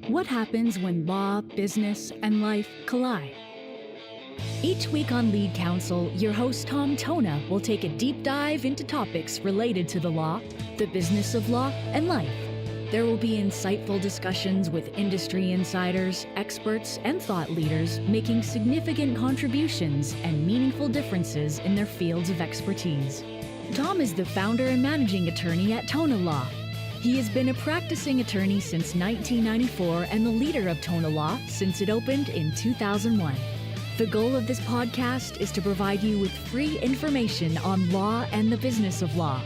What happens when law, business, and life collide? Each week on Lead Counsel, your host Tom Tona will take a deep dive into topics related to the law, the business of law, and life. There will be insightful discussions with industry insiders, experts, and thought leaders making significant contributions and meaningful differences in their fields of expertise. Tom is the founder and managing attorney at TonaLaw. He has been a practicing attorney since 1994 and the leader of TonaLaw since it opened in 2001. The goal of this podcast is to provide you with free information on law and the business of law,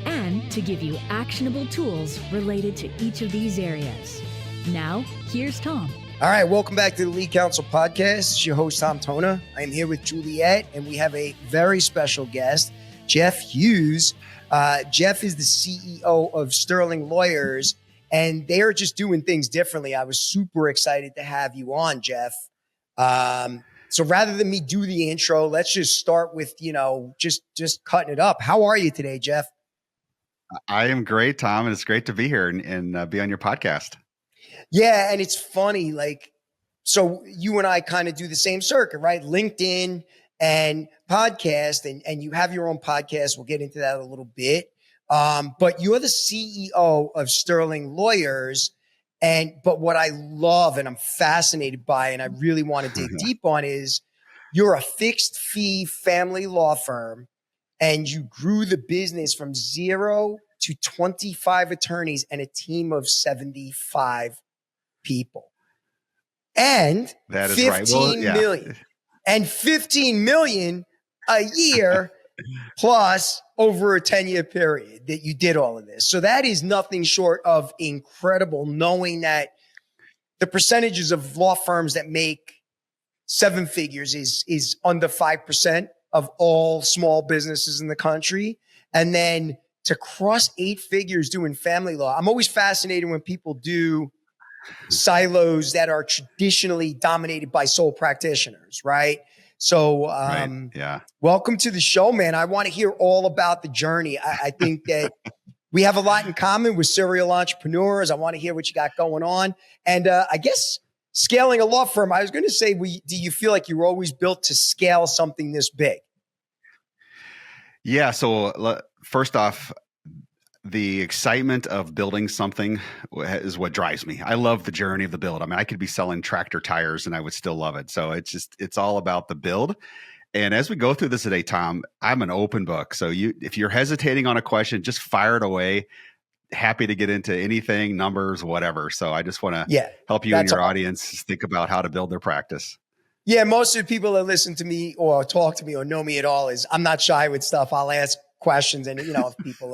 and to give you actionable tools related to each of these areas. Now, here's Tom. All right, welcome back to the Lead Counsel Podcast. It's your host, Tom Tona. I am here with Juliet, and we have a very special guest, Jeff Hughes. Jeff is the CEO of Sterling Lawyers, and they are just doing things differently. I was super excited to have you on, Jeff. So rather than me do the intro, let's just start with, just cutting it up. How are you today, Jeff? I am great, Tom, and it's great to be here and be on your podcast. Yeah, and it's funny, so you and I kind of do the same circuit, right? LinkedIn and podcast, and you have your own podcast. We'll get into that a little bit. But you're the CEO of Sterling Lawyers. But what I love and I'm fascinated by, and I really want to dig deep on, is you're a fixed fee family law firm, and you grew the business from 0 to 25 attorneys and a team of 75 people. And that is 15 right. million. And 15 million a year plus over a 10-year period that you did all of this. So that is nothing short of incredible, knowing that the percentages of law firms that make seven figures is under 5% of all small businesses in the country. And then to cross 8 figures doing family law. I'm always fascinated when people do silos that are traditionally dominated by sole practitioners, right? So, Welcome to the show, man. I want to hear all about the journey. I think that we have a lot in common with serial entrepreneurs. I want to hear what you got going on. And I guess scaling a law firm, I was going to say, do you feel like you were always built to scale something this big? Yeah. So first off, the excitement of building something is what drives me. I love the journey of the build. I mean, I could be selling tractor tires and I would still love it. So it's all about the build. And as we go through this today, Tom, I'm an open book. So if you're hesitating on a question, just fire it away. Happy to get into anything, numbers, whatever. So I just want to help you and your audience think about how to build their practice. Yeah, most of the people that listen to me or talk to me or know me at all I'm not shy with stuff. I'll ask questions, and if people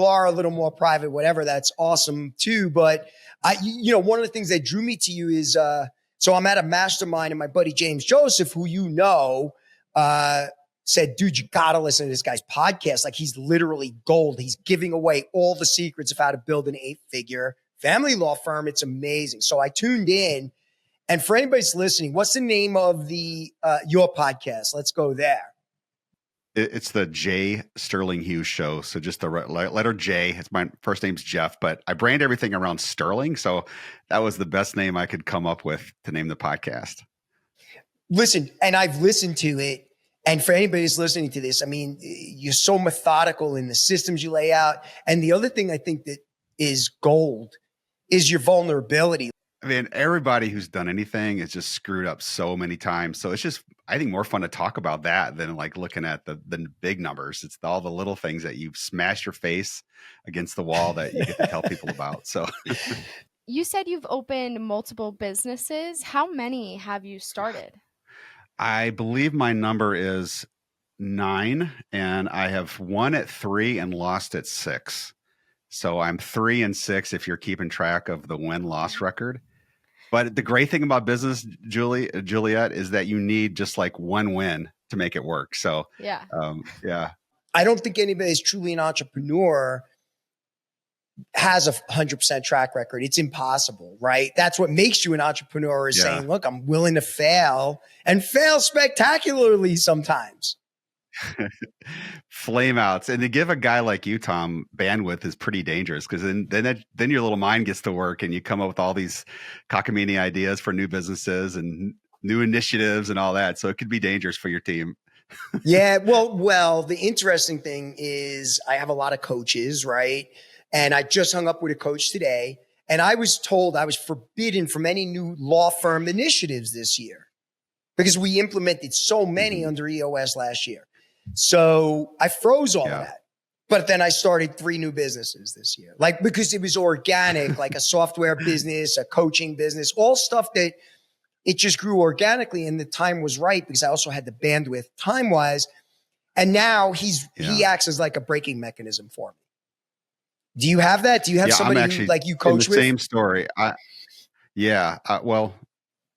are a little more private, whatever, that's awesome too. But one of the things that drew me to you is so I'm at a mastermind, and my buddy James Joseph, who said, dude, you gotta listen to this guy's podcast. Like, he's literally gold. He's giving away all the secrets of how to build an 8-figure family law firm. It's amazing. So I tuned in, and for anybody that's listening, what's the name of your podcast? Let's go there. It's the J Sterling Hughes Show. So just the letter J. It's my first name's Jeff, but I brand everything around Sterling. So that was the best name I could come up with to name the podcast. Listen, and I've listened to it. And for anybody who's listening to this, I mean, you're so methodical in the systems you lay out. And the other thing I think that is gold is your vulnerability. I mean, everybody who's done anything is just screwed up so many times. So it's just, I think, more fun to talk about that than like looking at the big numbers. It's all the little things that you smash your face against the wall that you get to tell people about. So you said you've opened multiple businesses. How many have you started? I believe my number is 9, and I have won at 3 and lost at 6. So I'm 3 and 6 if you're keeping track of the win-loss record. But the great thing about business, Juliet, is that you need just like one win to make it work. So yeah. I don't think anybody is truly an entrepreneur has a 100% track record. It's impossible, right? That's what makes you an entrepreneur, is saying, look, I'm willing to fail and fail spectacularly sometimes. Flame outs. And to give a guy like you, Tom, bandwidth is pretty dangerous, because then your little mind gets to work and you come up with all these cockamamie ideas for new businesses and new initiatives and all that. So it could be dangerous for your team. Yeah. Well, the interesting thing is I have a lot of coaches, right? And I just hung up with a coach today, and I was told I was forbidden from any new law firm initiatives this year because we implemented so many under EOS last year. So I froze all of that. But then I started 3 new businesses this year, like, because it was organic, like a software business, a coaching business, all stuff that it just grew organically. And the time was right because I also had the bandwidth time wise. And now he acts as like a braking mechanism for me. Do you have that? Do you have somebody who, like, you coach with? Same story.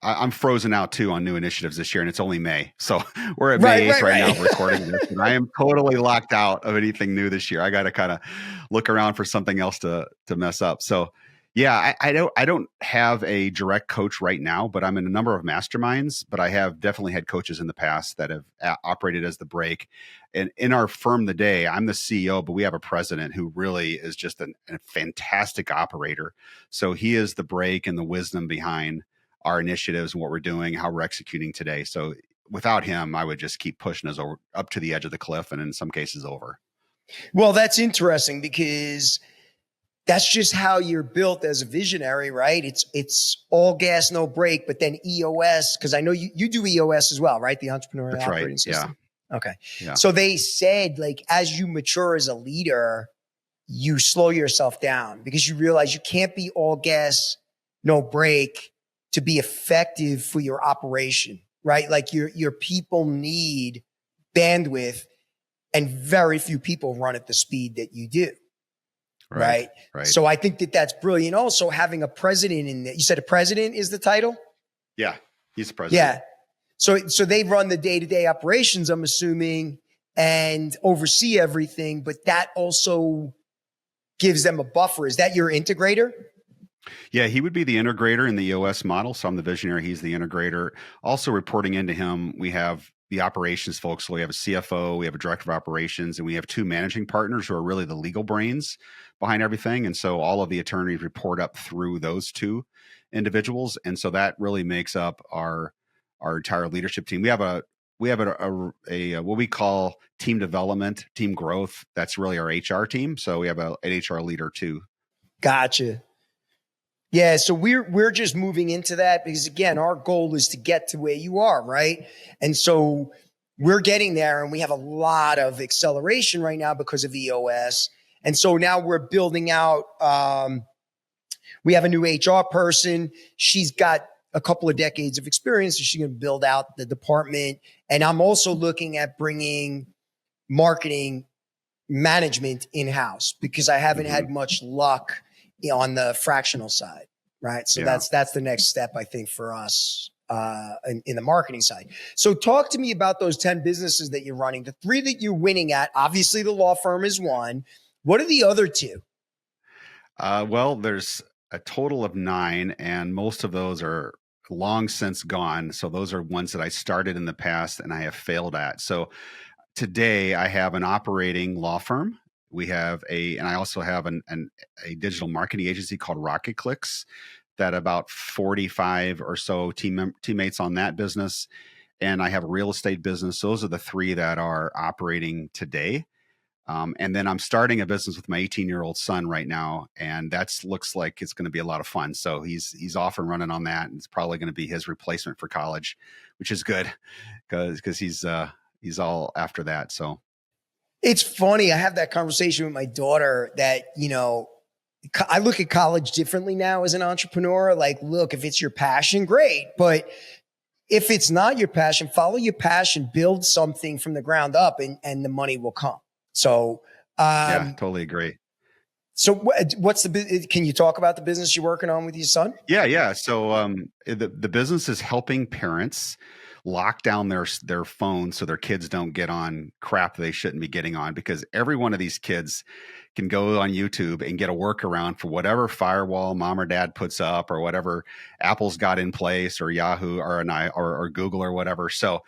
I'm frozen out too on new initiatives this year, and it's only May. So we're at May 8th right now recording this, and I am totally locked out of anything new this year. I got to kind of look around for something else to mess up. So yeah, I don't have a direct coach right now, but I'm in a number of masterminds, but I have definitely had coaches in the past that have operated as the brake. And in our firm today, I'm the CEO, but we have a president who really is just a fantastic operator. So he is the brake and the wisdom behind our initiatives and what we're doing, how we're executing today. So without him, I would just keep pushing us up to the edge of the cliff, and in some cases over. Well, that's interesting because that's just how you're built as a visionary, right? It's all gas, no brake, but then EOS, because I know you do EOS as well, right? The Entrepreneurial Operating System. Yeah. Okay. Yeah. So they said, like, as you mature as a leader, you slow yourself down because you realize you can't be all gas, no brake to be effective for your operation, right? Like your people need bandwidth, and very few people run at the speed that you do. Right. So I think that that's brilliant. Also, having a president in there. You said a president is the title? Yeah, he's the president. Yeah. So they run the day-to-day operations, I'm assuming, and oversee everything, but that also gives them a buffer. Is that your integrator? Yeah, he would be the integrator in the EOS model. So I'm the visionary. He's the integrator. Also reporting into him, we have the operations folks. So we have a CFO, we have a director of operations, and we have 2 managing partners who are really the legal brains behind everything. And so all of the attorneys report up through those 2 individuals. And so that really makes up our entire leadership team. We have a what we call team development, team growth. That's really our HR team. So we have an HR leader too. Gotcha. Yeah, so we're just moving into that because, again, our goal is to get to where you are, right? And so we're getting there, and we have a lot of acceleration right now because of EOS. And so now we're building out. We have a new HR person. She's got a couple of decades of experience, so she's going to build out the department. And I'm also looking at bringing marketing management in-house because I haven't had much luck on the fractional side, right? So that's the next step, I think, for us in the marketing side. So talk to me about those 10 businesses that you're running, the 3 that you're winning at. Obviously, the law firm is one. What are the other 2? Well, there's a total of 9, and most of those are long since gone. So those are ones that I started in the past and I have failed at. So today I have an operating law firm. We have and I also have a digital marketing agency called Rocket Clicks that about 45 or so teammates on that business. And I have a real estate business. Those are the 3 that are operating today. And then I'm starting a business with my 18-year-old son right now. And that looks like it's going to be a lot of fun. So he's off and running on that. And it's probably going to be his replacement for college, which is good because he's all after that. So. It's funny. I have that conversation with my daughter that, I look at college differently now as an entrepreneur. Like, look, if it's your passion, great. But if it's not your passion, follow your passion, build something from the ground up, and the money will come. So, yeah, totally agree. So can you talk about the business you're working on with your son? Yeah. So, the business is helping parents lock down their phones so their kids don't get on crap they shouldn't be getting on, because every one of these kids can go on YouTube and get a workaround for whatever firewall mom or dad puts up or whatever Apple's got in place or Yahoo or Google or whatever. So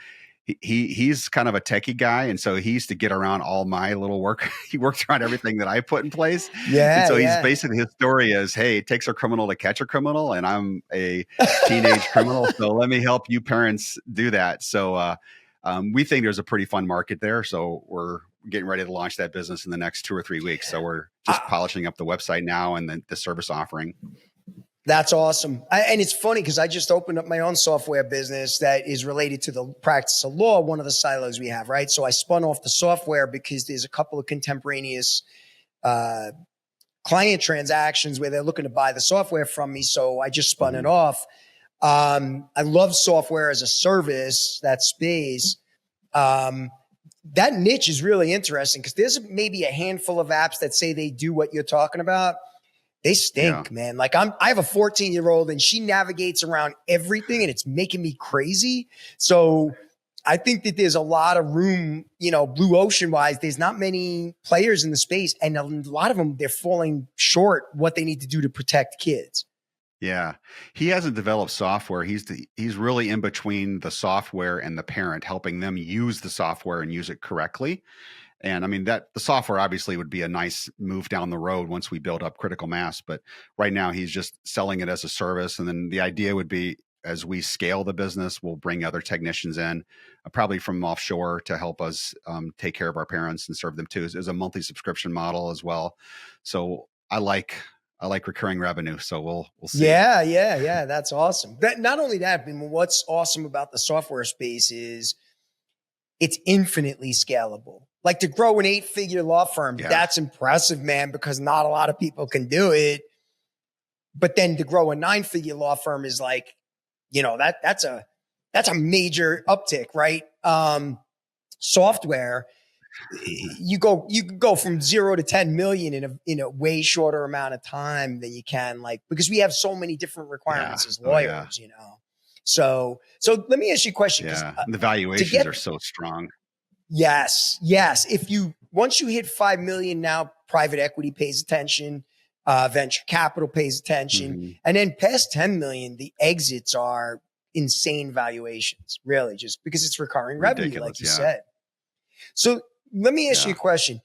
he's kind of a techie guy, and so he used to get around all my little work. He worked around everything that I put in place. And so he's basically, his story is, hey, it takes a criminal to catch a criminal, and I'm a teenage criminal, so let me help you parents do that. So we think there's a pretty fun market there. So we're getting ready to launch that business in the next 2 or 3 weeks. So we're just polishing up the website now and the service offering. That's awesome. And it's funny because I just opened up my own software business that is related to the practice of law, one of the silos we have, right? So I spun off the software because there's a couple of contemporaneous client transactions where they're looking to buy the software from me. So I just spun it off. I love software as a service, that space. That niche is really interesting because there's maybe a handful of apps that say they do what you're talking about. They stink, man. Like I have a 14-year-old and she navigates around everything and it's making me crazy. So I think that there's a lot of room, blue ocean wise. There's not many players in the space, and a lot of them, they're falling short what they need to do to protect kids. Yeah. He hasn't developed software. He's really in between the software and the parent, helping them use the software and use it correctly. And I mean, that the software obviously would be a nice move down the road once we build up critical mass. But right now he's just selling it as a service. And then the idea would be, as we scale the business, we'll bring other technicians in, probably from offshore, to help us take care of our parents and serve them too. It's a monthly subscription model as well. So I like recurring revenue. So we'll see. Yeah. That's awesome. But not only that, I mean, what's awesome about the software space is it's infinitely scalable. Like to grow an 8-figure law firm, that's impressive, man, because not a lot of people can do it. But then to grow a 9-figure law firm is like, that's a major uptick, right? Software, you can go from 0 to 10 million in a way shorter amount of time than you can, because we have so many different requirements as lawyers, So let me ask you a question. Yeah, the valuations are so strong. Yes. Once you hit 5 million, now private equity pays attention, venture capital pays attention. And then past 10 million, the exits are insane valuations, really, just because it's recurring revenue, like you said. So let me ask you a question.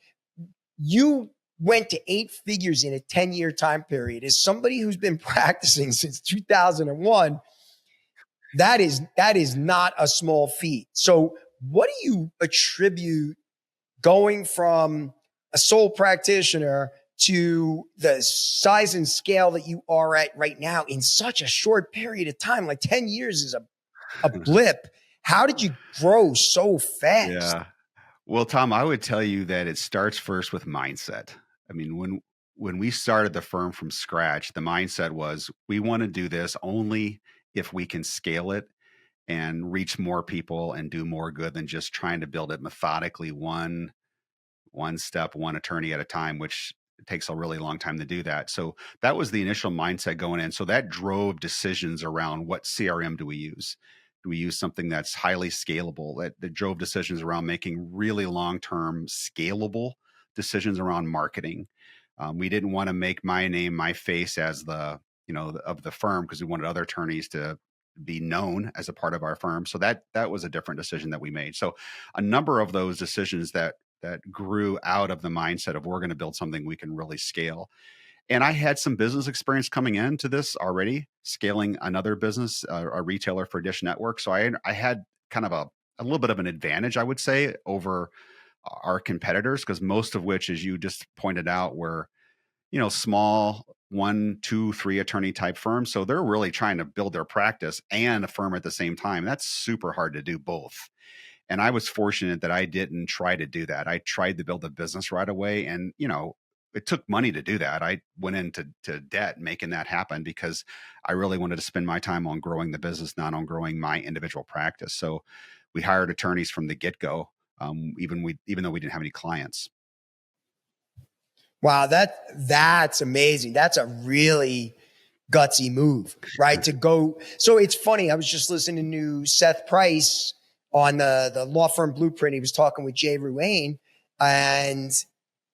You went to 8 figures in a 10-year time period. As somebody who's been practicing since 2001, that is not a small feat. So what do you attribute going from a sole practitioner to the size and scale that you are at right now in such a short period of time? Like 10 years is a blip. How did you grow so fast? Yeah. Well, Tom, I would tell you that it starts first with mindset. I mean, when we started the firm from scratch, the mindset was we want to do this only if we can scale it and reach more people and do more good than just trying to build it methodically, one step, one attorney at a time, which takes a really long time to do that. So that was the initial mindset going in. So that drove decisions around what CRM do we use? Do we use something that's highly scalable? That drove decisions around making really long-term scalable decisions around marketing. We didn't want to make my name, my face as the of the firm, because we wanted other attorneys to be known as a part of our firm. So that was a different decision that we made. So a number of those decisions that grew out of the mindset of we're going to build something we can really scale. And I had some business experience coming into this already, scaling another business, a retailer for Dish Network. So I had kind of a little bit of an advantage, I would say, over our competitors, because most of which, as you just pointed out, were small 1, 2, 3 attorney type firms. So they're really trying to build their practice and a firm at the same time. That's super hard to do both. And I was fortunate that I didn't try to do that. I tried to build a business right away. And, it took money to do that. I went into debt making that happen because I really wanted to spend my time on growing the business, not on growing my individual practice. So we hired attorneys from the get-go, even though we didn't have any clients. Wow, that's amazing. That's a really gutsy move, right? To go. So it's funny. I was just listening to Seth Price on the law firm Blueprint. He was talking with Jay Ruane and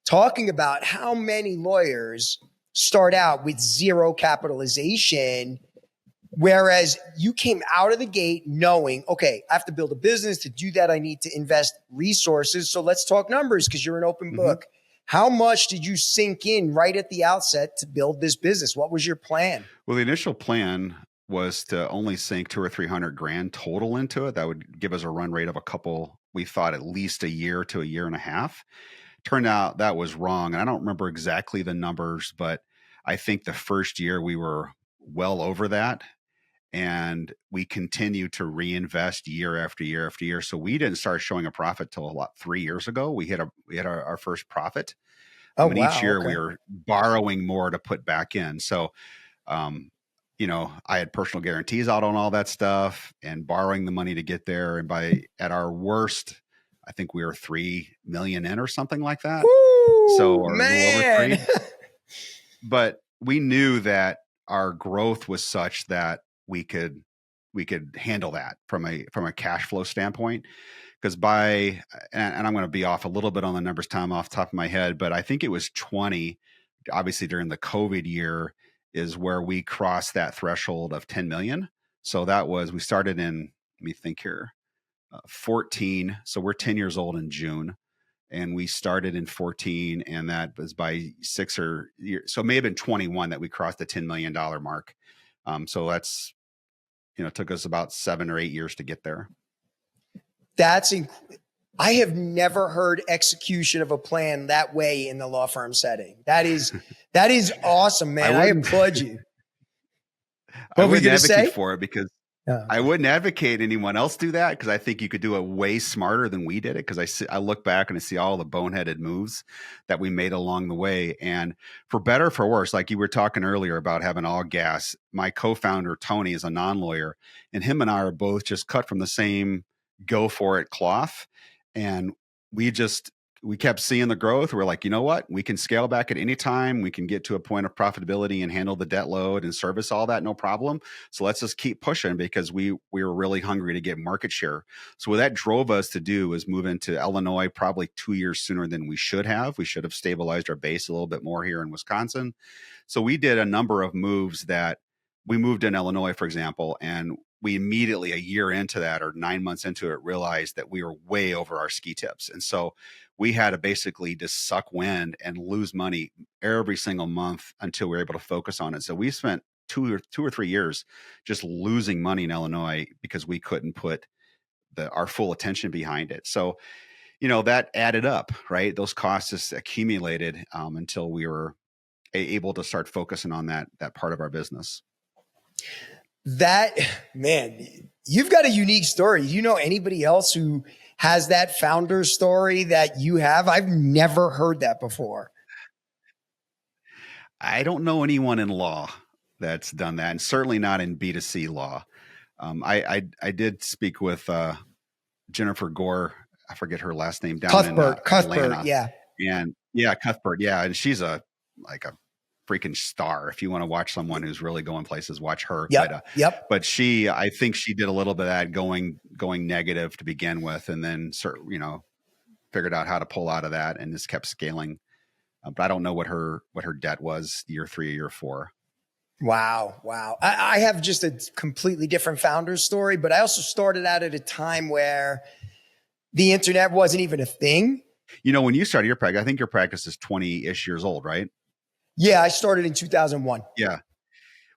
talking about how many lawyers start out with zero capitalization Whereas you came out of the gate knowing, okay, I have to build a business. To do that, I need to invest resources. So let's talk numbers because you're an open book. How much did you sink in right at the outset to build this business? What was your plan? Well, the initial plan was to only sink 200 or 300 grand total into it. That would give us a run rate of a couple, we thought at least a year to a year and a half. Turned out that was wrong. And I don't remember exactly the numbers, but I think the first year we were well over that. And we continued to reinvest year after year after year. So we didn't start showing a profit till about 3 years ago. We had our first profit. Oh, And wow. each year Okay. we were borrowing more to put back in. So, you know, I had personal guarantees out on all that stuff and borrowing the money to get there. And at our worst, I think we were 3 million in or something like that. Woo, So, or a little over man. 3. But we knew that our growth was such that we could handle that from a cash flow standpoint. Because and I'm going to be off a little bit on the numbers, Tom, off the top of my head, but I think it was 20, obviously during the COVID year, is where we crossed that threshold of 10 million. So we started in, let me think here, 14. So we're 10 years old in June. And we started in 14, and that was by 6 or years. So it may have been 21 that we crossed the $10 million mark. So that's, it took us about 7 or 8 years to get there. I have never heard execution of a plan that way in the law firm setting. That is awesome, man. I applaud you. I What were you wouldn't going to say? advocate for it because I wouldn't advocate anyone else do that, because I think you could do it way smarter than we did it. Because I look back and I see all the boneheaded moves that we made along the way. And for better or for worse, like you were talking earlier about having all gas, my co-founder, Tony, is a non-lawyer, and him and I are both just cut from the same go for it cloth. And we kept seeing the growth. We're like, you know what? We can scale back at any time. We can get to a point of profitability and handle the debt load and service all that, no problem. So let's just keep pushing, because we were really hungry to get market share. So what that drove us to do was move into Illinois probably 2 years sooner than we should have. We should have stabilized our base a little bit more here in Wisconsin. So we did a number of moves that we moved in Illinois, for example, and we immediately, a year into that or 9 months into it, realized that we were way over our ski tips. And so we had to basically just suck wind and lose money every single month until we were able to focus on it. So we spent 2 or 3 years just losing money in Illinois because we couldn't put our full attention behind it. So, that added up, right? Those costs just accumulated until we were able to start focusing on that part of our business. Man, you've got a unique story. Do you know anybody else who has that founder story that you have? I've never heard that before. I don't know anyone in law that's done that, and certainly not in B2C law. I did speak with Jennifer Gore. I forget her last name. Down in Atlanta. Yeah. And Cuthbert. Yeah. And she's a freaking star. If you want to watch someone who's really going places, watch her. Yep. But I think she did a little bit of that going negative to begin with, and then figured out how to pull out of that and just kept scaling. But I don't know what her debt was year 3 or year 4. Wow. I have just a completely different founder story, but I also started out at a time where the internet wasn't even a thing. When you started your practice, I think your practice is 20-ish years old, right? Yeah, I started in 2001. Yeah.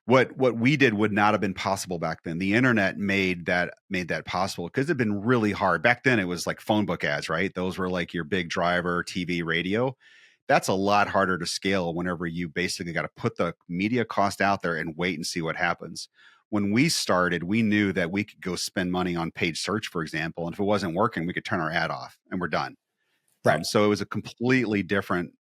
What we did would not have been possible back then. The internet made that possible, because it'd been really hard. Back then it was like phone book ads, right? Those were like your big driver, TV, radio. That's a lot harder to scale whenever you basically got to put the media cost out there and wait and see what happens. When we started, we knew that we could go spend money on paid search, for example. And if it wasn't working, we could turn our ad off and we're done. Right. So it was a completely different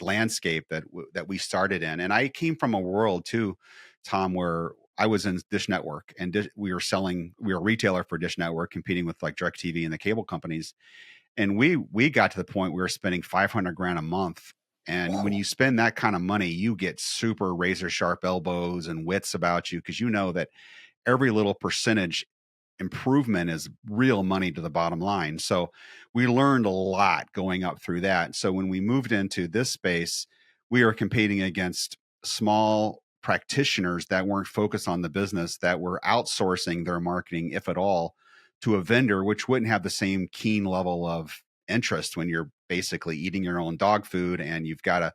landscape that we started in. And I came from a world too, Tom, where I was in Dish Network, and we were a retailer for Dish Network, competing with like DirecTV and the cable companies. And we got to the point we were spending $500,000 a month. And when you spend that kind of money, you get super razor sharp elbows and wits about you, because you know that every little percentage improvement is real money to the bottom line. So we learned a lot going up through that. So when we moved into this space, we were competing against small practitioners that weren't focused on the business, that were outsourcing their marketing, if at all, to a vendor, which wouldn't have the same keen level of interest when you're basically eating your own dog food and you've got to,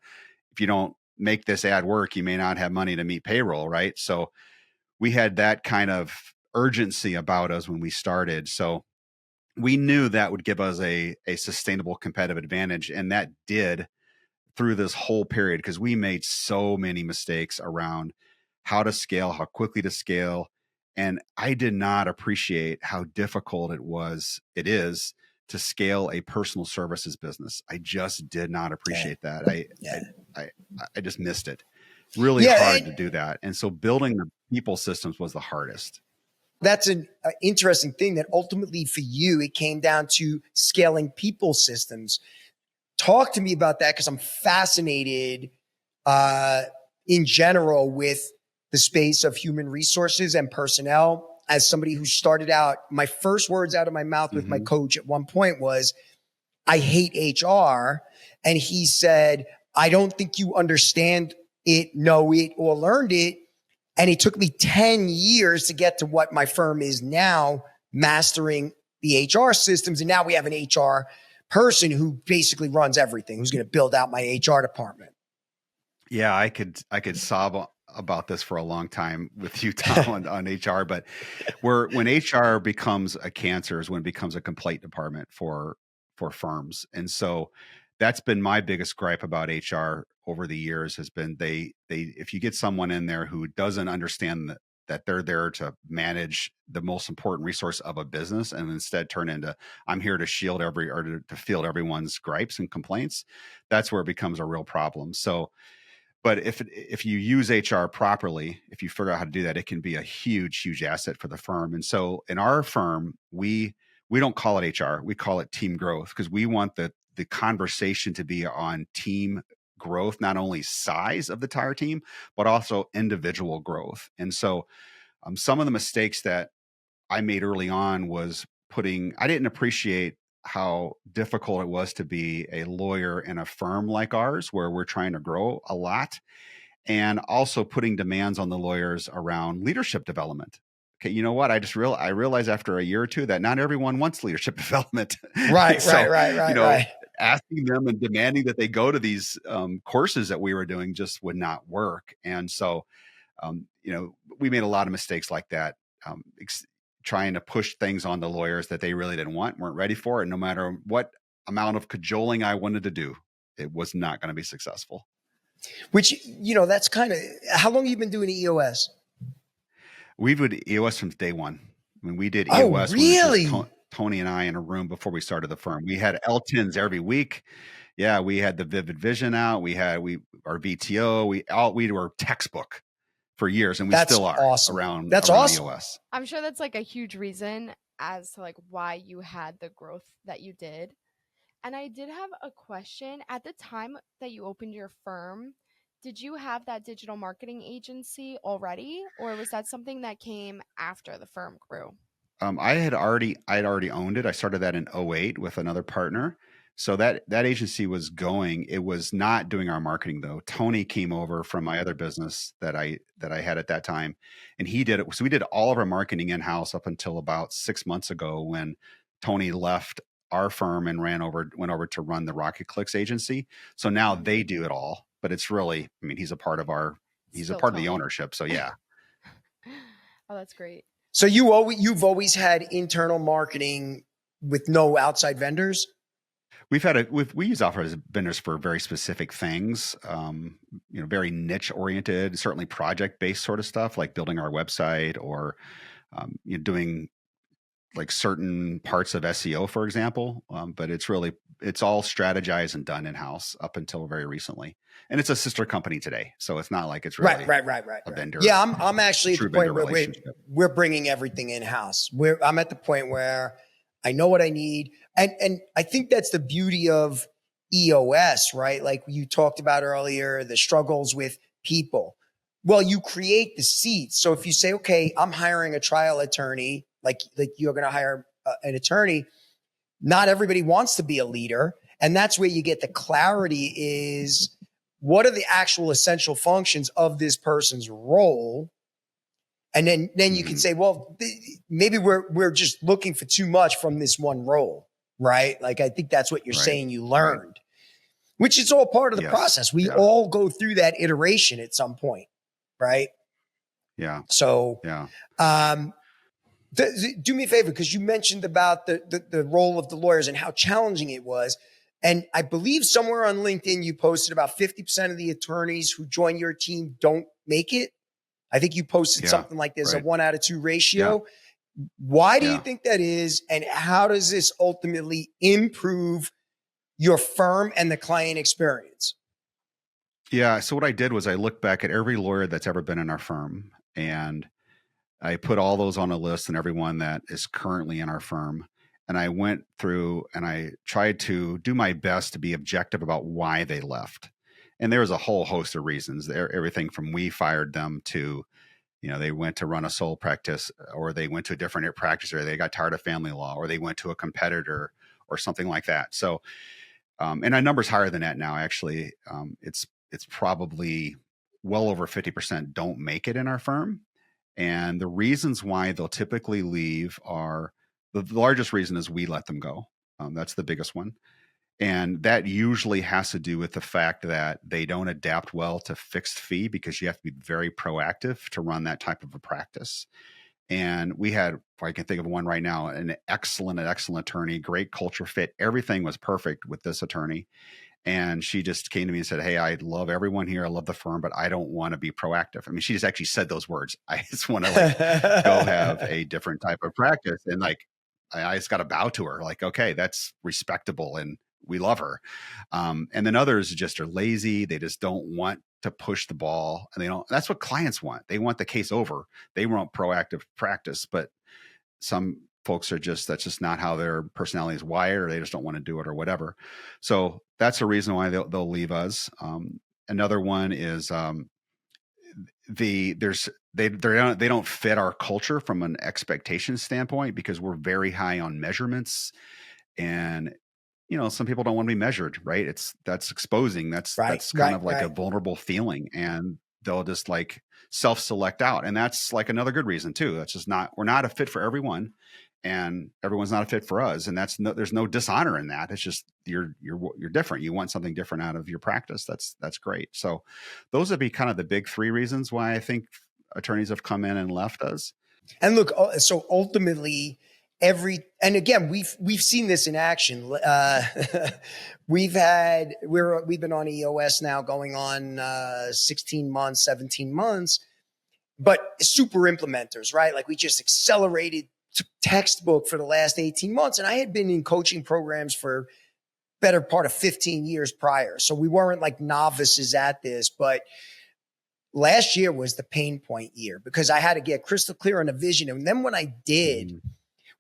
if you don't make this ad work, you may not have money to meet payroll, right? So we had that kind of urgency about us when we started. So we knew that would give us a sustainable competitive advantage. And that did through this whole period, because we made so many mistakes around how to scale, how quickly to scale. And I did not appreciate how difficult it is to scale a personal services business. I just did not appreciate that. I just missed it. Really hard to do that. And so building the people systems was the hardest. That's an interesting thing that ultimately for you, it came down to scaling people systems. Talk to me about that, because I'm fascinated in general with the space of human resources and personnel. As somebody who started out, my first words out of my mouth with my coach at one point was, I hate HR. And he said, I don't think you understand it, know it, or learned it. And it took me 10 years to get to what my firm is now, mastering the HR systems. And now we have an HR person who basically runs everything, who's going to build out my HR department. Yeah, I could sob about this for a long time with you, Tom, on HR. But when HR becomes a cancer is when it becomes a complaint department for firms. And so that's been my biggest gripe about HR over the years, has been if you get someone in there who doesn't understand that they're there to manage the most important resource of a business, and instead turn into, I'm here to shield to field everyone's gripes and complaints, that's where it becomes a real problem. So, but if you use HR properly, if you figure out how to do that, it can be a huge, huge asset for the firm. And so in our firm, we don't call it HR, we call it team growth, because we want the conversation to be on team growth, not only size of the entire team, but also individual growth. And so some of the mistakes that I made early on was I didn't appreciate how difficult it was to be a lawyer in a firm like ours, where we're trying to grow a lot, and also putting demands on the lawyers around leadership development. Okay, you know what? I realized after a year or two that not everyone wants leadership development. Right. Asking them and demanding that they go to these courses that we were doing just would not work. And so, we made a lot of mistakes like that, trying to push things on the lawyers that they really weren't ready for. And no matter what amount of cajoling I wanted to do, it was not going to be successful. Which, that's kind of, how long have you been doing EOS? We've been EOS from day one. I mean, we did Oh, EOS. really? Tony and I in a room before we started the firm. We had L10s every week. Yeah, we had the Vivid Vision out. We had our VTO. We were textbook for years, and we still are awesome. around. That's around awesome. EOS. I'm sure that's like a huge reason as to like why you had the growth that you did. And I did have a question. At the time that you opened your firm, did you have that digital marketing agency already, or was that something that came after the firm grew? I'd already owned it. I started that in 2008 with another partner. So that agency was going. It was not doing our marketing though. Tony came over from my other business that I had at that time, and he did it. So we did all of our marketing in-house up until about 6 months ago, when Tony left our firm and went over to run the Rocket Clicks agency. So now they do it all, but it's really, I mean, he's a part of the ownership. So yeah. Oh, that's great. So you've always had internal marketing with no outside vendors? We use outside vendors for very specific things, very niche oriented, certainly project based sort of stuff, like building our website or doing like certain parts of SEO, for example. But it's all strategized and done in house up until very recently, and it's a sister company today, so it's not like it's really right. a vendor. Yeah, I'm actually at the point where we're bringing everything in house. I'm at the point where I know what I need. And I think that's the beauty of EOS, right? Like you talked about earlier, the struggles with people. Well, you create the seats. So if you say, okay, I'm hiring a trial attorney, like you're going to hire an attorney, not everybody wants to be a leader. And that's where you get the clarity is what are the actual essential functions of this person's role? And then you can say, well, maybe we're just looking for too much from this one role, right? Like, I think that's what you're saying you learned, which is all part of the process. We all go through that iteration at some point, right? Yeah. So, do me a favor, because you mentioned about the role of the lawyers and how challenging it was. And I believe somewhere on LinkedIn, you posted about 50% of the attorneys who join your team don't make it. I think you posted something like there's a 1 out of 2 ratio. Yeah. Why do you think that is? And how does this ultimately improve your firm and the client experience? Yeah. So what I did was I looked back at every lawyer that's ever been in our firm, and I put all those on a list and everyone that is currently in our firm. And I went through and I tried to do my best to be objective about why they left. And there was a whole host of reasons there, everything from we fired them to, they went to run a sole practice, or they went to a different practice, or they got tired of family law, or they went to a competitor or something like that. So, and our number's higher than that now, actually. It's probably well over 50% don't make it in our firm. And the reasons why they'll typically leave are, the largest reason is we let them go. That's the biggest one. And that usually has to do with the fact that they don't adapt well to fixed fee, because you have to be very proactive to run that type of a practice. And we had, if I can think of one right now, an excellent attorney, great culture fit. Everything was perfect with this attorney. And she just came to me and said, "Hey, I love everyone here. I love the firm, but I don't want to be proactive." I mean, she just actually said those words. I just want to go have a different type of practice. And I just got to bow to her. Like, okay, that's respectable. And we love her. And then others just are lazy. They just don't want to push the ball. And that's what clients want. They want the case over. They want proactive practice, but some folks that's just not how their personality is wired, or they just don't want to do it or whatever. So that's a reason why they'll leave us. Another one is they don't fit our culture from an expectation standpoint, because we're very high on measurements, and some people don't want to be measured, right? That's exposing. That's kind of like a vulnerable feeling, and they'll just like self-select out. And that's like another good reason too. That's just we're not a fit for everyone, and everyone's not a fit for us. And there's no dishonor in that. It's just, you're different. You want something different out of your practice. That's great. So those would be kind of the big 3 reasons why I think attorneys have come in and left us. And look, so ultimately, and again, we've seen this in action. We've been on EOS now going on 16 months, 17 months, but super implementers, right? Like, we just accelerated textbook for the last 18 months. And I had been in coaching programs for better part of 15 years prior. So we weren't like novices at this, but last year was the pain point year, because I had to get crystal clear on a vision. And then when I did,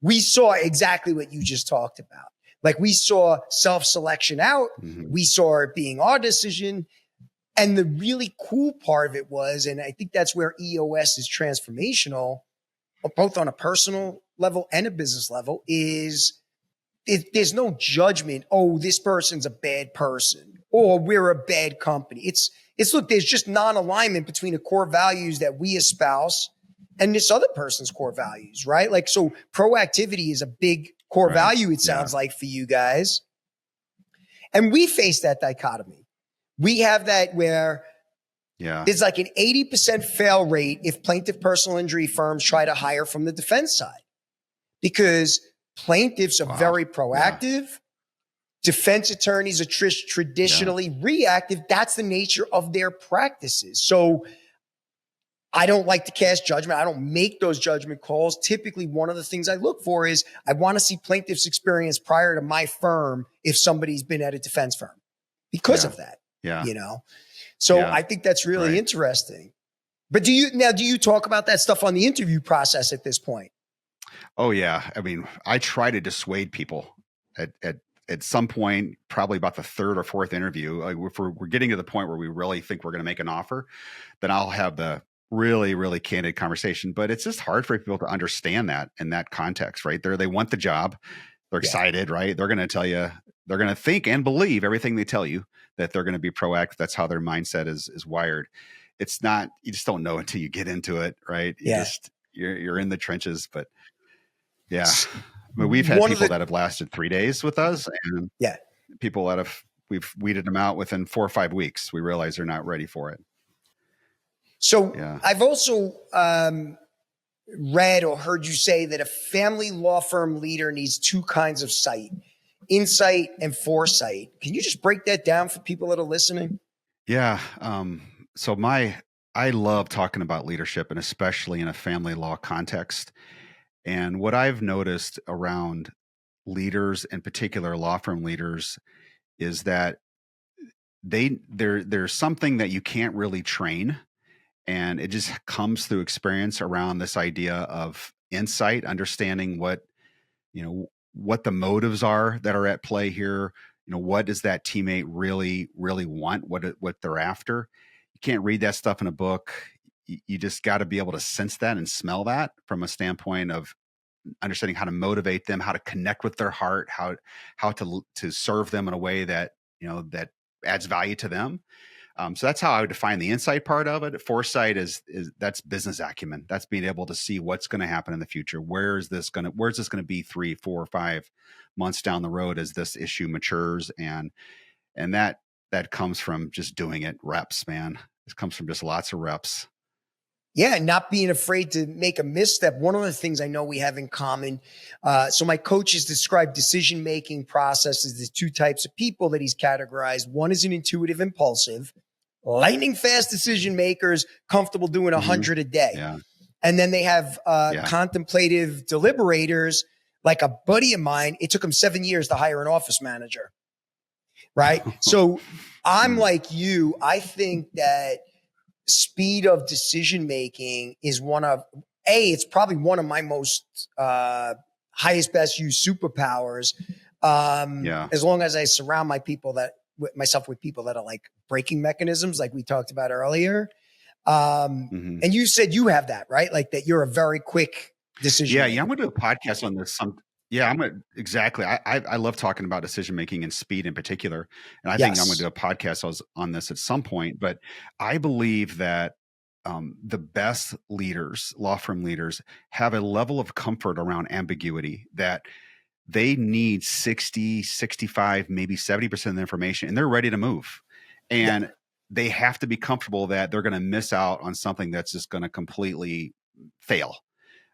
we saw exactly what you just talked about. Like, we saw self-selection out. We saw it being our decision. And the really cool part of it was, and I think that's where EOS is transformational, both on a personal level and a business level, is there's no judgment. Oh, this person's a bad person, or we're a bad company. It's look, there's just non-alignment between the core values that we espouse and this other person's core values, right? Like, so proactivity is a big core value, it sounds like, for you guys. And we face that dichotomy. We have that where there's like an 80% fail rate if plaintiff personal injury firms try to hire from the defense side, because plaintiffs are very proactive. Defense attorneys are traditionally reactive. That's the nature of their practices. So I don't like to cast judgment. I don't make those judgment calls. Typically, one of the things I look for is I want to see plaintiff's experience prior to my firm if somebody's been at a defense firm because of that. So I think that's really interesting. But do you talk about that stuff on the interview process at this point? Oh yeah. I mean, I try to dissuade people at some point, probably about the 3rd or 4th interview. Like, if we're getting to the point where we really think we're going to make an offer, then I'll have the really, really candid conversation. But it's just hard for people to understand that in that context, right? They want the job. They're excited, right? They're going to tell you, they're going to think and believe everything they tell you, that they're going to be proactive. That's how their mindset is wired. It's not, you just don't know until you get into it, right? You're in the trenches, but yeah. I mean, we've had people that have lasted 3 days with us, and people that we've weeded them out within 4 or 5 weeks. We realize they're not ready for it. So I've also read or heard you say that a family law firm leader needs 2 kinds of sight: insight and foresight. Can you just break that down for people that are listening? Yeah. So I love talking about leadership, and especially in a family law context. And what I've noticed around leaders, in particular law firm leaders, is that there's something that you can't really train, and it just comes through experience around this idea of insight, understanding what the motives are that are at play here. What does that teammate really want, what they're after. You can't read that stuff in a book. You just got to be able to sense that and smell that from a standpoint of understanding how to motivate them, how to connect with their heart, how to serve them in a way that that adds value to them. So that's how I would define the insight part of it. Foresight is that's business acumen. That's being able to see what's going to happen in the future. Where's this going to be 3, 4, 5 months down the road as this issue matures, and that comes from just doing it, reps, man. It comes from just lots of reps. Yeah, not being afraid to make a misstep. One of the things I know we have in common. So my coach has described decision-making processes as 2 types of people that he's categorized. One is an intuitive, impulsive, lightning fast decision makers, comfortable doing 100 a day. Yeah. And then they have contemplative deliberators. Like a buddy of mine, it took him 7 years to hire an office manager. Right. So I'm like you. I think that speed of decision-making is it's probably one of my most highest, best used superpowers. As long as I surround myself with people that are like braking mechanisms, like we talked about earlier. And you said you have that, right? Like that you're a very quick decision maker. Yeah. I'm going to do a podcast on this. Exactly. I love talking about decision-making and speed in particular. And I think I'm going to do a podcast on this at some point, but I believe that the best leaders, law firm leaders, have a level of comfort around ambiguity, that they need 60, 65, maybe 70% of the information, and they're ready to move. And they have to be comfortable that they're going to miss out on something that's just going to completely fail.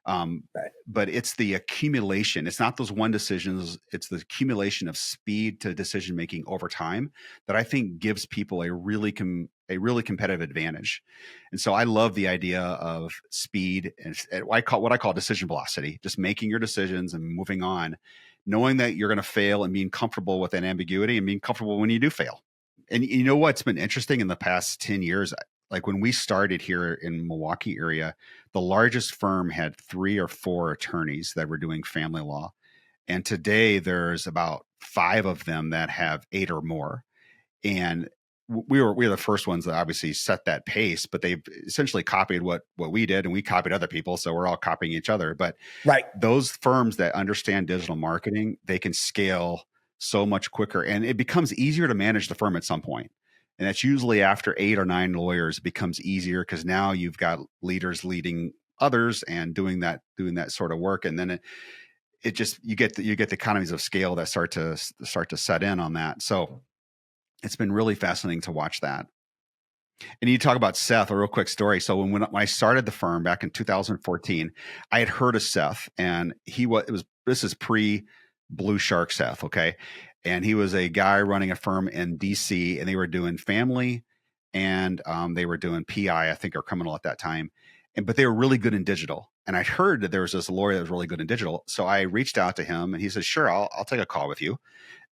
But it's the accumulation. It's not those one decisions. It's the accumulation of speed to decision making over time that I think gives people a really competitive advantage. And so I love the idea of speed and what I call decision velocity, just making your decisions and moving on, knowing that you're going to fail and being comfortable with that ambiguity and being comfortable when you do fail. And you know what's been interesting in the past 10 years? Like when we started here in Milwaukee area, the largest firm had 3 or 4 attorneys that were doing family law. And today there's about 5 of them that have 8 or more. And we were the first ones that obviously set that pace, but they've essentially copied what we did, and we copied other people. So we're all copying each other. But those firms that understand digital marketing, they can scale so much quicker, and it becomes easier to manage the firm at some point. And that's usually after 8 or 9 lawyers, it becomes easier because now you've got leaders leading others and doing that sort of work. And then it just, you get the economies of scale that start to set in on that. So it's been really fascinating to watch that. And you talk about Seth, a real quick story. So when I started the firm back in 2014, I had heard of Seth, and this is pre Blue Shark Seth. Okay. And he was a guy running a firm in DC, and they were doing family and they were doing PI, I think, or criminal at that time. But they were really good in digital. And I'd heard that there was this lawyer that was really good in digital. So I reached out to him, and he said, sure, I'll take a call with you.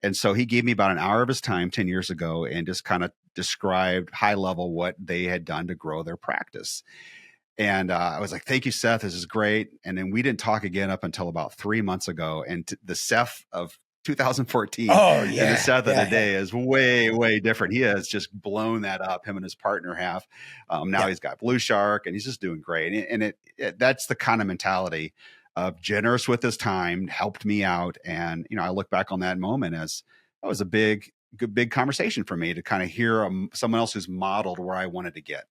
And so he gave me about an hour of his time 10 years ago and just kind of described high level what they had done to grow their practice. And I was like, thank you, Seth. This is great. And then we didn't talk again up until about 3 months ago. And the Seth of 2014 and the Seth of today is way, way different. He has just blown that up. Him and his partner have. Now he's got Blue Shark, and he's just doing great. And that's the kind of mentality of generous with his time, helped me out. And, I look back on that moment as that was a big conversation for me to kind of hear someone else who's modeled where I wanted to get.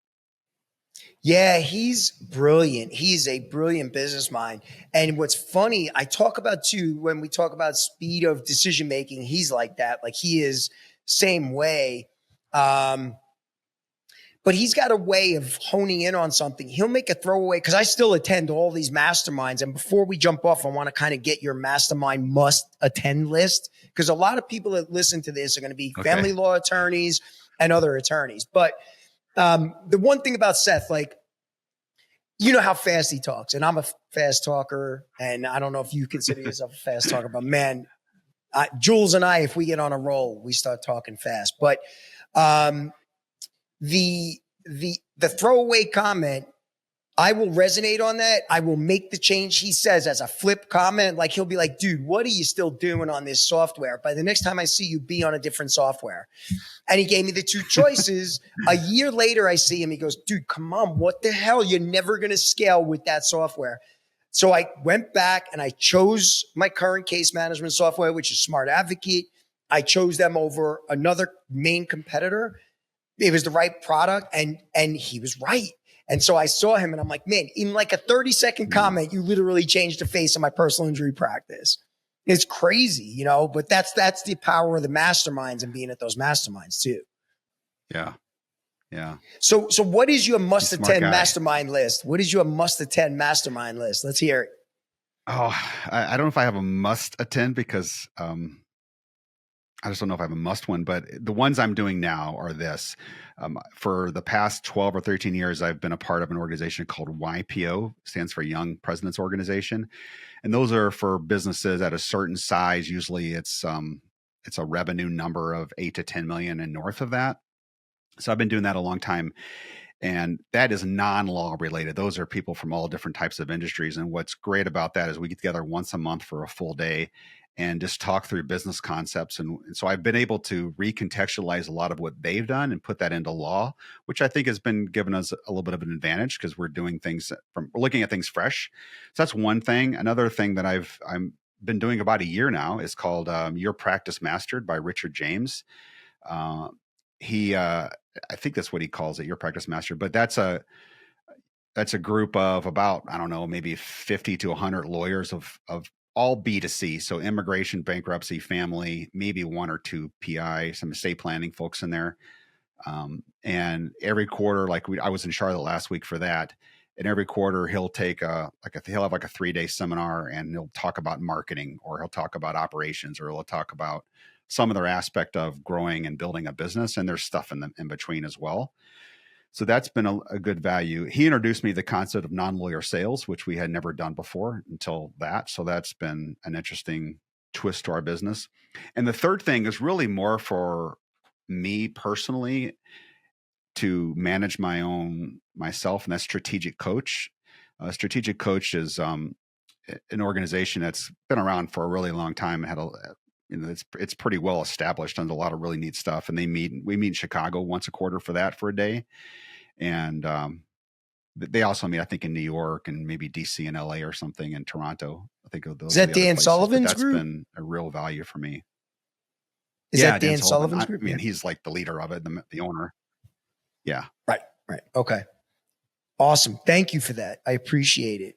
Yeah, he's brilliant. He's a brilliant business mind. And what's funny, I talk about too, when we talk about speed of decision making, he's like that. Like he is same way. But he's got a way of honing in on something. He'll make a throwaway, because I still attend all these masterminds. And before we jump off, I want to kind of get your mastermind must attend list, because a lot of people that listen to this are going to be family law attorneys and other attorneys. But the one thing about Seth, like, you know how fast he talks, and I'm a fast talker, and I don't know if you consider yourself a fast talker, but man, Jules and I, if we get on a roll, we start talking fast. But the throwaway comment, I will resonate on that. I will make the change he says as a flip comment. Like he'll be like, dude, what are you still doing on this software? By the next time I see you, be on a different software. And he gave me the two choices. A year later, I see him. He goes, dude, come on. What the hell? You're never going to scale with that software. So I went back and I chose my current case management software, which is Smart Advocate. I chose them over another main competitor. It was the right product, and he was right. And so I saw him and I'm like, man, in like a 30-second comment, you literally changed the face of my personal injury practice. It's crazy, you know, but that's the power of the masterminds and being at those masterminds too. Yeah. Yeah. So what is your must attend mastermind list? What is your must attend mastermind list? Let's hear it. Oh, I don't know if I have a must attend, because I just don't know if I have a must one, but the ones I'm doing now are this. For the past 12 or 13 years, I've been a part of an organization called YPO, stands for Young Presidents Organization. And those are for businesses at a certain size. Usually it's a revenue number of 8 to 10 million and north of that. So I've been doing that a long time. And that is non-law related. Those are people from all different types of industries. And what's great about that is we get together once a month for a full day and just talk through business concepts. And so I've been able to recontextualize a lot of what they've done and put that into law, which I think has been given us a little bit of an advantage, because we're doing things we're looking at things fresh. So that's one thing. Another thing that I'm been doing about a year now is called Your Practice Mastered by Richard James. I think that's what he calls it, Your Practice Mastered, but that's a group of about, I don't know, maybe 50 to 100 lawyers of all B2C. So immigration, bankruptcy, family, maybe one or two PI, some estate planning folks in there. And every quarter, I was in Charlotte last week for that. And every quarter he'll take he'll have like a 3-day seminar, and he'll talk about marketing, or he'll talk about operations, or he'll talk about some other aspect of growing and building a business. And there's stuff in between as well. So that's been a good value. He introduced me to the concept of non-lawyer sales, which we had never done before until that. So that's been an interesting twist to our business. And the third thing is really more for me personally to manage myself, and that's Strategic Coach. Strategic Coach is an organization that's been around for a really long time. It's pretty well established, and a lot of really neat stuff. And we meet in Chicago once a quarter for a day. And they also meet, I think, in New York and maybe DC and LA or something, in Toronto. I think those. Is that Dan Sullivan's group? That's been a real value for me. Is that Dan Sullivan's group? I mean, he's like the leader of it, the owner. Yeah. Right. Okay. Awesome. Thank you for that. I appreciate it.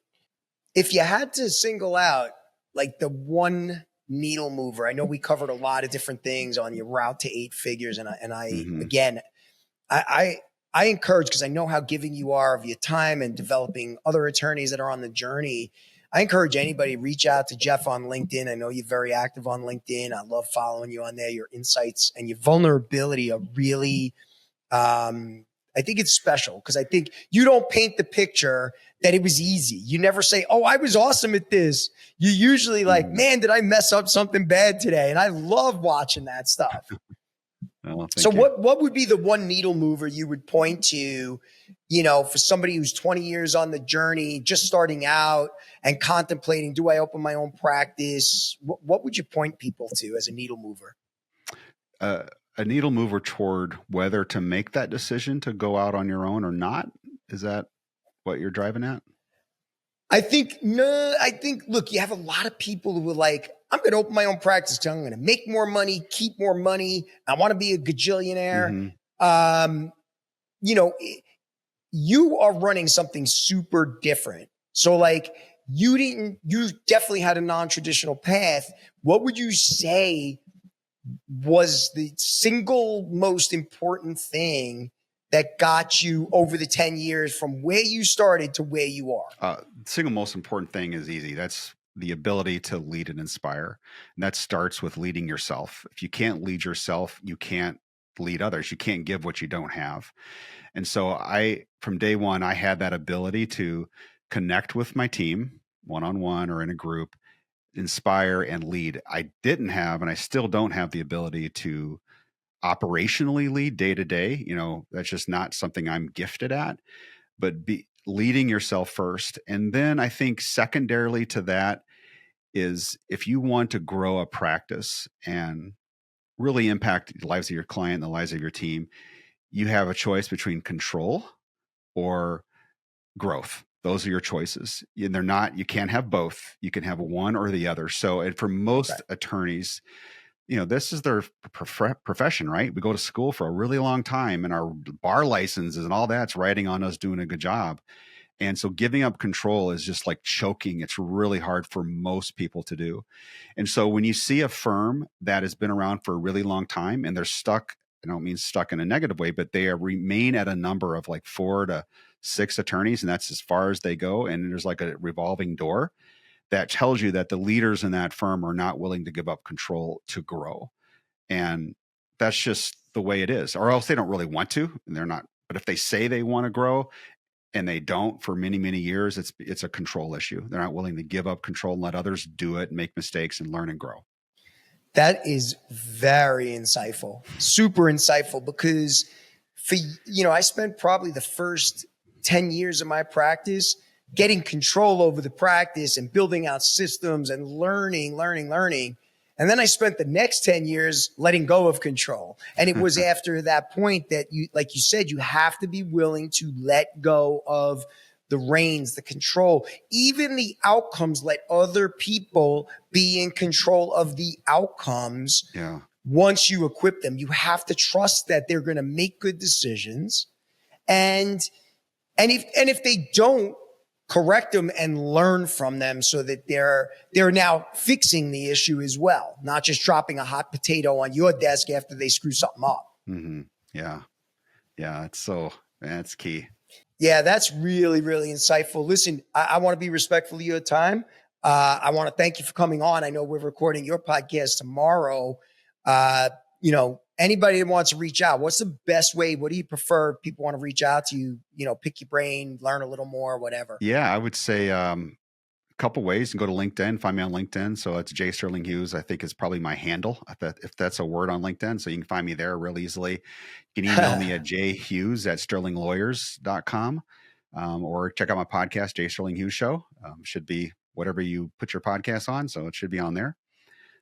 If you had to single out like the one needle mover, I know we covered a lot of different things on your route to 8 figures. And again, I encourage, because I know how giving you are of your time and developing other attorneys that are on the journey. I encourage anybody, reach out to Jeff on LinkedIn. I know you're very active on LinkedIn. I love following you on there. Your insights and your vulnerability are really, I think it's special, because I think you don't paint the picture that it was easy. You never say, oh, I was awesome at this. You usually like, man, did I mess up something bad today? And I love watching that stuff. Well, so what would be the one needle mover you would point to, for somebody who's 20 years on the journey, just starting out and contemplating, do I open my own practice? What would you point people to as a needle mover? A needle mover toward whether to make that decision to go out on your own or not. Is that what you're driving at? I think, look, you have a lot of people who are like, I'm going to open my own practice because I'm going to make more money, keep more money. I want to be a gajillionaire. You know, you are running something super different. So like you definitely had a non-traditional path. What would you say was the single most important thing that got you over the 10 years from where you started to where you are? Single most important thing is easy. That's the ability to lead and inspire. And that starts with leading yourself. If you can't lead yourself, you can't lead others. You can't give what you don't have. And so from day one, I had that ability to connect with my team one-on-one or in a group, inspire and lead. I didn't have, and I still don't have the ability to operationally lead day to day. You know, that's just not something I'm gifted at, but leading yourself first. And then I think secondarily to that is if you want to grow a practice and really impact the lives of your client and the lives of your team, you have a choice between control or growth. Those are your choices. And you can't have both. You can have one or the other. So, and for most attorneys, you know, this is their profession, right? We go to school for a really long time and our bar licenses and all that's riding on us doing a good job. And so giving up control is just like choking. It's really hard for most people to do. And so when you see a firm that has been around for a really long time and they're stuck, I don't mean stuck in a negative way, but they remain at a number of like 4 to 6 attorneys, and that's as far as they go. And there's like a revolving door that tells you that the leaders in that firm are not willing to give up control to grow. And that's just the way it is, or else they don't really want to, and they're not. But if they say they want to grow and they don't for many, many years, it's a control issue. They're not willing to give up control and let others do it, make mistakes and learn and grow. That is very insightful, super insightful, because I spent probably the first 10 years of my practice getting control over the practice and building out systems and learning. And then I spent the next 10 years letting go of control. And it was after that point that like you said, you have to be willing to let go of the reins, the control, even the outcomes. Let other people be in control of the outcomes. Yeah. Once you equip them, you have to trust that they're going to make good decisions. And if they don't, correct them and learn from them so that they're now fixing the issue as well, not just dropping a hot potato on your desk after they screw something up. Mm-hmm. Yeah. That's key. Yeah, that's really, really insightful. Listen, I want to be respectful of your time. I want to thank you for coming on. I know we're recording your podcast tomorrow. Anybody that wants to reach out, what's the best way? What do you prefer? People want to reach out to you, pick your brain, learn a little more, whatever. Yeah, I would say a couple ways. You can go to LinkedIn, find me on LinkedIn. So it's J Sterling Hughes, I think is probably my handle, if that's a word on LinkedIn. So you can find me there real easily. You can email me at jhughes@sterlinglawyers.com or check out my podcast, J Sterling Hughes Show. Should be whatever you put your podcast on. So it should be on there.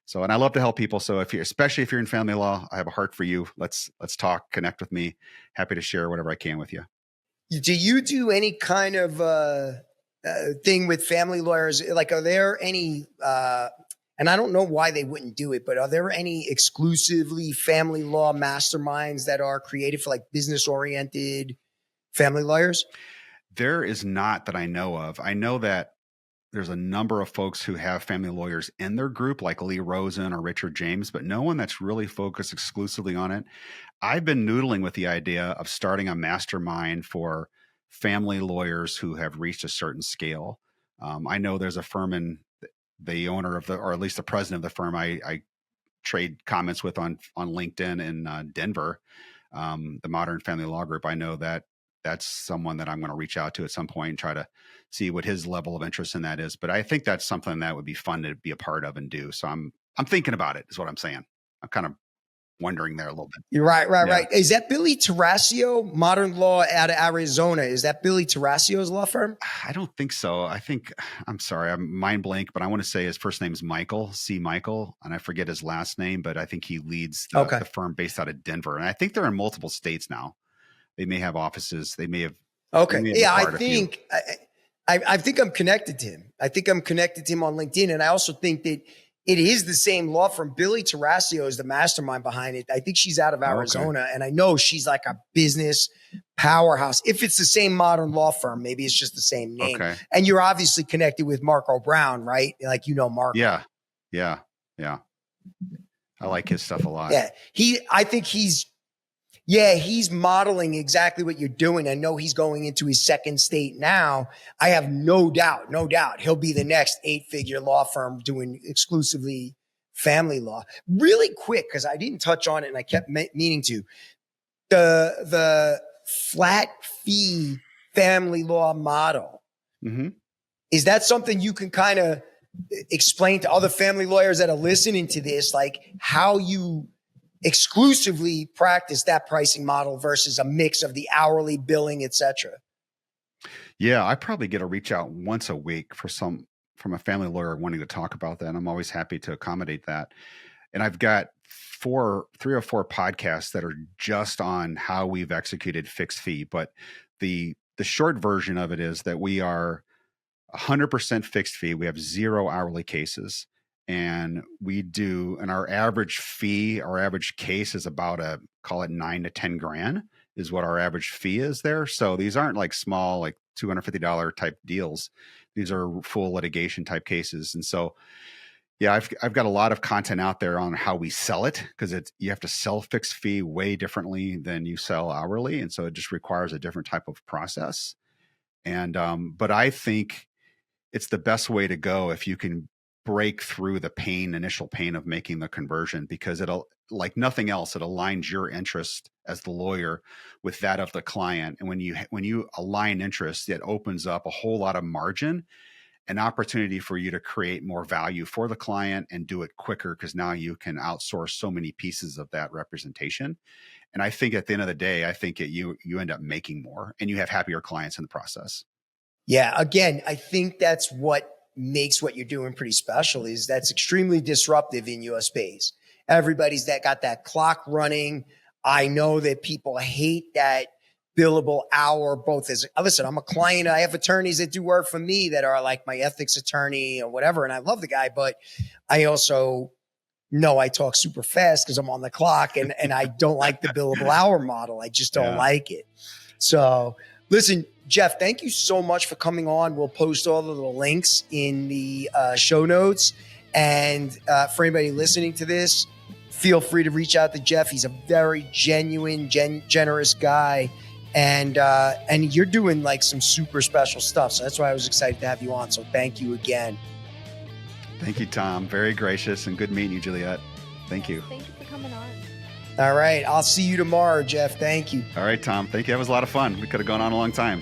So, and I love to help people. So especially if you're in family law, I have a heart for you. Let's talk, connect with me. Happy to share whatever I can with you. Do you do any kind of thing with family lawyers? Like, are there any, and I don't know why they wouldn't do it, but are there any exclusively family law masterminds that are created for like business oriented family lawyers? There is not that I know of. I know that there's a number of folks who have family lawyers in their group, like Lee Rosen or Richard James, but no one that's really focused exclusively on it. I've been noodling with the idea of starting a mastermind for family lawyers who have reached a certain scale. I know there's a firm, and the owner of or at least the president of the firm I trade comments with on LinkedIn in Denver, the Modern Family Law Group. I know that that's someone that I'm going to reach out to at some point and try to see what his level of interest in that is. But I think that's something that would be fun to be a part of and do. So I'm thinking about it, is what I'm saying. I'm kind of wondering there a little bit. You're right. Is that Billy Tarasio, Modern Law out of Arizona? Is that Billy Tarasio's law firm? I don't think so. I'm sorry, I'm mind blank, but I want to say his first name is Michael, C. Michael, and I forget his last name, but I think he leads the firm based out of Denver. And I think they're in multiple states now. They may have offices. They may have. Okay. Yeah, I think I'm connected to him. I think I'm connected to him on LinkedIn. And I also think that it is the same law firm. Billy Tarasio is the mastermind behind it. I think she's out of Arizona, and I know she's like a business powerhouse. If it's the same modern law firm, maybe it's just the same name. Okay. And you're obviously connected with Marco Brown, right? Like, you know, Marco. Yeah. I like his stuff a lot. Yeah. I think he's modeling exactly what you're doing. I know he's going into his second state now. I have no doubt he'll be the next 8-figure law firm doing exclusively family law. Really quick, because I didn't touch on it and I kept meaning to. The flat fee family law model. Mm-hmm. Is that something you can kind of explain to other family lawyers that are listening to this, like how you exclusively practice that pricing model versus a mix of the hourly billing, et cetera? Yeah, I probably get a reach out once a week from a family lawyer wanting to talk about that. I'm always happy to accommodate that. And I've got 3 or 4 podcasts that are just on how we've executed fixed fee. But the short version of it is that we are 100% fixed fee. We have 0 hourly cases. And our average case is about call it 9 to 10 grand is what our average fee is there. So these aren't like small, like $250 type deals. These are full litigation type cases. And so, yeah, I've got a lot of content out there on how we sell it, because you have to sell fixed fee way differently than you sell hourly. And so it just requires a different type of process. And, but I think it's the best way to go if you can break through the initial pain of making the conversion, because it'll, like nothing else, it aligns your interest as the lawyer with that of the client. And when you align interests, it opens up a whole lot of margin, an opportunity for you to create more value for the client and do it quicker, because now you can outsource so many pieces of that representation. And I think at the end of the day, I think you end up making more and you have happier clients in the process. Yeah. Again, I think that's what makes what you're doing pretty special, is that's extremely disruptive in your space. Everybody's got that clock running. I know that people hate that billable hour, listen, I'm a client. I have attorneys that do work for me that are like my ethics attorney or whatever. And I love the guy, but I also know I talk super fast because I'm on the clock, and I don't like the billable hour model. I just don't like it. So listen, Jeff, thank you so much for coming on. We'll post all of the links in the show notes. And for anybody listening to this, feel free to reach out to Jeff. He's a very genuine, generous guy. And you're doing like some super special stuff. So that's why I was excited to have you on. So thank you again. Thank you, Tom. Very gracious, and good meeting you, Juliet. Thank you. Thank you for coming on. All right. I'll see you tomorrow, Jeff. Thank you. All right, Tom. Thank you. That was a lot of fun. We could have gone on a long time.